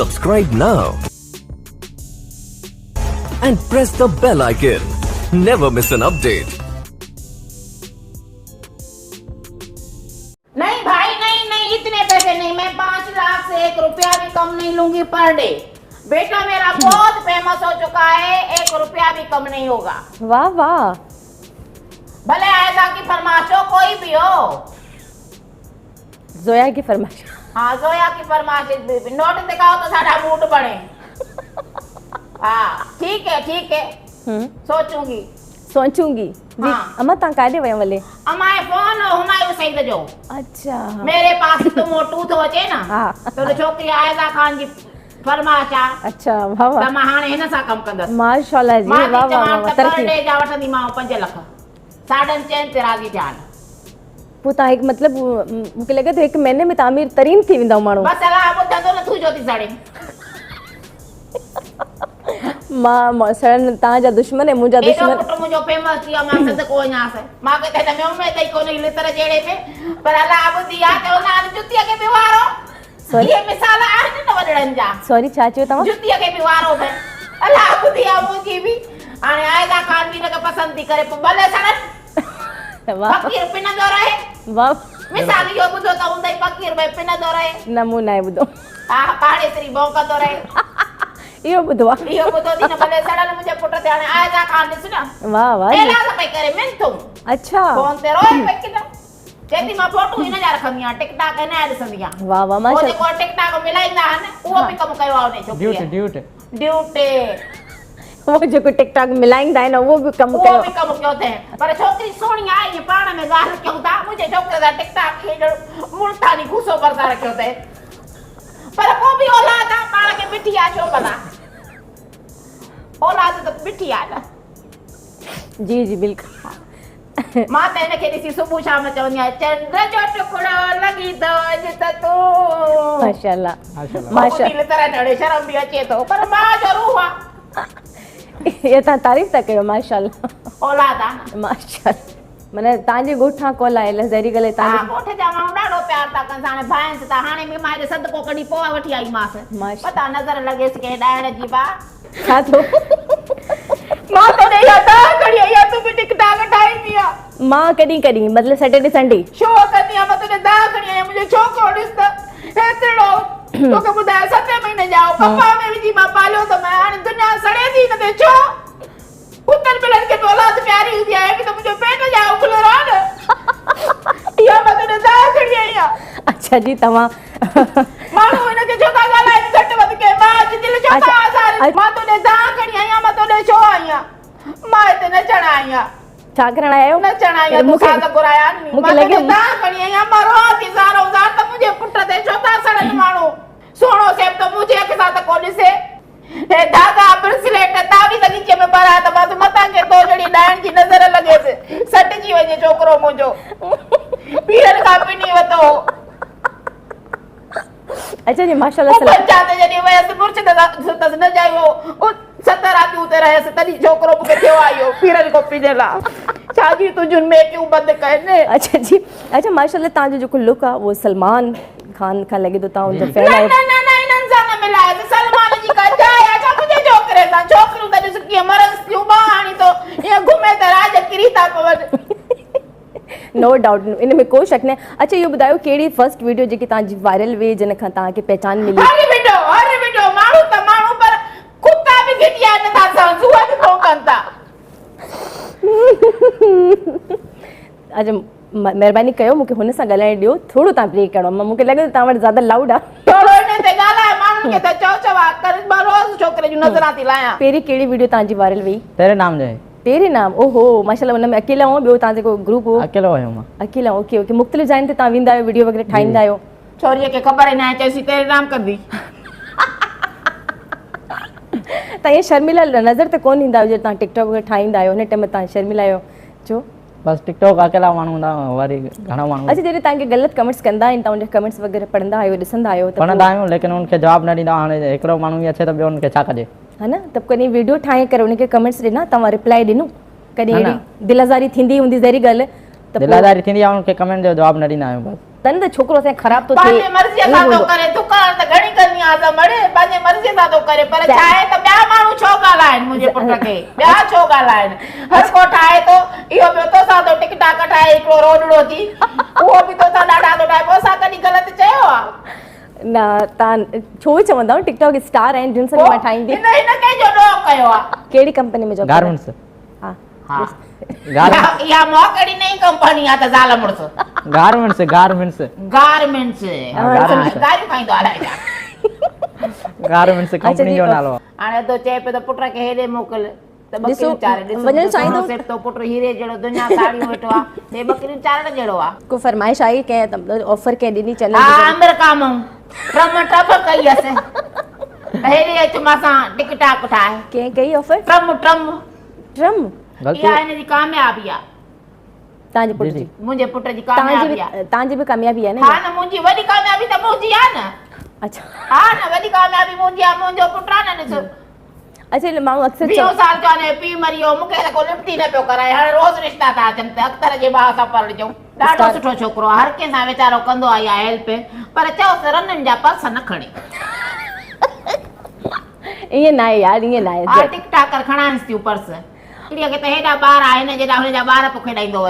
Subscribe now and press the bell icon. Never miss an update. नहीं भाई नहीं इतने पैसे नहीं, मैं 5 लाख से 1 रुपया भी कम नहीं लूंगी पर डे। बेटा मेरा बहुत फेमस हो चुका है, 1 रुपया भी कम नहीं होगा। वाह वाह, भले आयदा की फरमाइश हो, कोई भी हो। जोया की फरमाइश। हाँ जोया की फरमाइश, नोट दिखाओ तो साडा मूड बने। हाँ ठीक है सोचूंगी जी। हाँ। अम्मा ता काडे वया वाले अमाए फोन हुमायूं सईद जो। अच्छा मेरे पास तो मोटू तो अचे ना। हाँ। तो छोकरी आयदा खान जी फरमाइश आ। अच्छा वाह वाह, त मां हाणे हिन सां कम कंदस। माशाल्लाह जी, वाह वाह वाह, तरक्की। पर डे जा वठंदी मां 5 लाख, 4.5 ते राज़ी थियान। पुता एक मतलब मुके लगे तो 1 महीने में तामीर तरीन थी विंदा मानो। बस अला बुधंदो न थू जोती साड़े। मां सड़न ता जा दुश्मन है, मुजा दुश्मन। पुट मुजो फेमस थी मां सद को न्यास मां के ते में उम्मीद ही कोनी लितर जेड़े पे पर अला बुधी आ तो ना जुतिया के बिवारो। ये मिसाल आ न वडड़न जा। सॉरी चाचो तमा जुतिया के बिवारो पे अला बुधी आ मुजी भी हाने आयदा खान भी न पसंद थी करे भले सड़न। वाह फकीर पिन दो रहे। वाह मिसाल यो बुधो त उंदई फकीर भाई पिन दो रहे। नमूना है बुधो। हां पाड़े तेरी भौंका दो रहे। यो बुधवा यो बुधो दी न भले सड़न मुझे पुट ते हाने आयदा खान दिस ना। वाह वाह एला त पे करे मिन तुम। अच्छा फोन ते रोए पे किना जेती मां फोटो इन जा रखंदिया टिकटॉक है ना दिसंदिया। वाह वाह माशाल्लाह। ओ जे टिकटॉक मिलाइंदा हन वो भी कम कयो आउने छोकरी। ड्यूटी वो जो को टिकटॉक मिलाइंदा है ना वो भी कम कयो थे। पर छोकरी सोणी आई ये पाण में गाल क्यों था मुझे छोकरे दा टिकटॉक खेड मुल्तानी घुसो करता रखयो थे। पर को भी औलाद आ पाण के बिटिया छो बना औलाद तो बिटिया ना। जी जी बिल्कुल। मां ते ने के दिसी सुबह शाम चवनी है चंद्र जो टुकड़ो लगी दो जित तू। माशाल्लाह माशाल्लाह दिल तरह नड़े शर्म भी अचे तो पर मां जरूर आ। ये ता तारीफ ता कयो माशाल्लाह। औलाद आ माशाल्लाह। मने तांजे गोठा कोला है लज़री गले तांजे। हां गोठे जा मां डाडो प्यार ता कन साने भाईंस ता हाने में मारे सदको कडी पोवा वठी आई मास। पता नजर लगे सके डायण जी बा छा तो मां तो ने याता कड़ी या तू भी टिकटॉक ठाई दिया। मां कडी कडी मतलब सैटरडे संडे शो करदिया मत ने दा कड़ी है मुझे छोको दिस हेतड़ो तो के बुधा 7 महीने जाओ पप्पा में विजी मां पालो तो मैं हाने दुनिया सड़े दी न दे छो पुत्र मिलन के औलाद प्यारी हुई है कि तो मुझे पेट जाओ खुलरान या मत ने दा कड़ी है। अच्छा जी तमा मानो इन के जोता गाला इन घट मत के मां जी दिल जोता आजार मां तो ने दा कड़ी है मां तो ने छो आया मां ते न चढ़ाया छा करना आयो न चढ़ाया तो सादा गुराया नहीं मुझे लगे दा कड़ी है मारो तिजारो जार तो मुझे पुत्र ते जोता सड़न मानो सोनो से तो मुझे के साथ कोनी से हे धागा ब्रेसलेट तावी लगी में बरा त बस मता के तो जड़ी डायन की नजर लगे से सट जी वजे छोकरो मुजो पीरन का पिनी वतो। अच्छा जी माशाल्लाह सलाम चाहते जनी वयस मुर्च तस न जायो ओ 70 आती उते रहे से तनी छोकरो के थियो आयो पीरन को पिनेला चाजी तू जुन में क्यों बंद करने। अच्छा जी अच्छा माशाल्लाह ताजो जो लुक आ वो सलमान खान का लगे तो ता उन फैन है ना इनन जाना मिला है सलमान जी का जाए अच्छा मुझे छोकरे ता छोकरू ता जिसकी मरस क्यों बाणी तो ये घूमे त राज किरीता पवन। नो डाउट इन में कोई शक नहीं। अच्छा ये बताओ केड़ी फर्स्ट वीडियो जेकी ता वायरल वे जन खा ता के पहचान मिली। हर वीडियो मारू त मारू पर कुत्ता भी गिटिया न ता जुआ भी भौंकंता। अच्छा मेहरबानी कयो मुके हुन सा गलाए दियो थोड़ो ता ब्रेक करो मुके लगे ता वर ज्यादा लाउड आ थोड़ो ने ते गाला मानु के त चौचवा कर रोज छोकरे जो नजर आती लाया। पेरी केड़ी वीडियो ता जी वायरल वे तेरे नाम जे तेरे नाम ओहो माशाल्लाह उन में अकेला हो बियो ता जे को ग्रुप हो अकेला हो मां अकेला ओके ओके मुख्तलिफ जाइन ते ता विंदा आयो वीडियो वगैरह ठाइंदा आयो छोरिया के खबर है ना चैसी तेरे नाम कर दी ता ये शर्मिला नजर ते कोन इंदा जे ता टिकटॉक वगैरह ठाइंदा आयो ने टाइम ता शर्मिला आयो जो बस टिकटॉक अकेला मानू ना वारी घणा मानू। अच्छा जेरे ताके गलत कमेंट्स कंदा इन ता उन कमेंट्स वगैरह पढ़ंदा आयो दिसंदा आयो त पढ़ंदा आयो लेकिन उनके जवाब न दींदा हाने एकड़ो मानू अच्छे त उनके छा कजे है ना तब कनी वीडियो ठाए कर उनके कमेंट्स देना ता रिप्लाई दिनु कनी दिलाजारी थिंदी हुंदी जरी गल त दिलाजारी थिंदी उनके कमेंट जो जवाब न दींदा आयो बस तन त छोकिरो असांखे ख़राब थो थिए पंहिंजे मर्ज़ीअ सां थो करे दुकान त घणी करणी आहे त मड़े पंहिंजे मर्ज़ीअ सां थो करे पर छा आहे त ॿिया माण्हू छो ॻाल्हाइनि मुंहिंजे पुट खे ॿिया छो ॻाल्हाइनि हर को ठाहे थो इहो ॿियो तोसां थो टिकटाक ठाहे हिकिड़ो रोडड़ो थी उहो बि तोसां ॾाढा थो ठाहे पोइ असां कॾहिं ग़लति चयो आहे न तव्हां छो ई चवंदा टिकटॉक स्टार आहिनि जिन सां मां ठाहींदी हिन कंहिंजो ॾोह कयो आहे कहिड़ी कंपनी में जॉब गारमेंट्स हा इहा मोकड़ी नई कंपनी आहे त ज़ाल मुड़ुस गारमेंट्स गारमेंट्स गारमेंट्स गारियूं खाईंदो आहे गारमेंट्स कंपनी जो नालो हाणे तो चए पियो त पुट खे हेॾे मोकिल त ॾिसो, बकरियूं वञणु चाहींदो सेठ तो पुट हीरे जहिड़ो दुनिया साड़ियूं वेठो आहे हे बकरियूं चारण जहिड़ो आहे को फरमाइश आई कंहिं ऑफर कंहिं ॾिनी चल हा अमेरिका मां ट्रम कई असे हेॾे अच मासां टिकटाक ठाहे कंहिं कई ऑफर ट्रम ट्रम इहा हिनजी कामयाबी आहे तव्हांजे पुट जी मुंहिंजे पुट जी कामयाबी आहे तव्हांजी बि कामयाबी आहे न हा न मुंहिंजी वॾी कामयाबी त मुंहिंजी आहे न अच्छा हा न वॾी कामयाबी मुंहिंजी आहे मुंहिंजो पुट आहे न ॾिसो अच्छा माण्हू अक्सर 20 साल चवंदे पीउ मरी वियो मूंखे त को लिफ्ट ई न पियो कराए हाणे रोज़ रिश्ता था अचनि त अख़्तर जे भाउ सां पढ़जो ॾाढो सुठो छोकिरो आहे हर कंहिं सां वीचारो कंदो आहे इहा हेल्प पर चयोसि रननि जा पर्स न खणे ईअं न आहे यार ईअं न हा आहे टिकटाकर खणाइसि थियूं पर्स इहा खे त हेॾा ॿार आहिनि जेॾा हुनजा ॿार पोइ खेॾाईंदो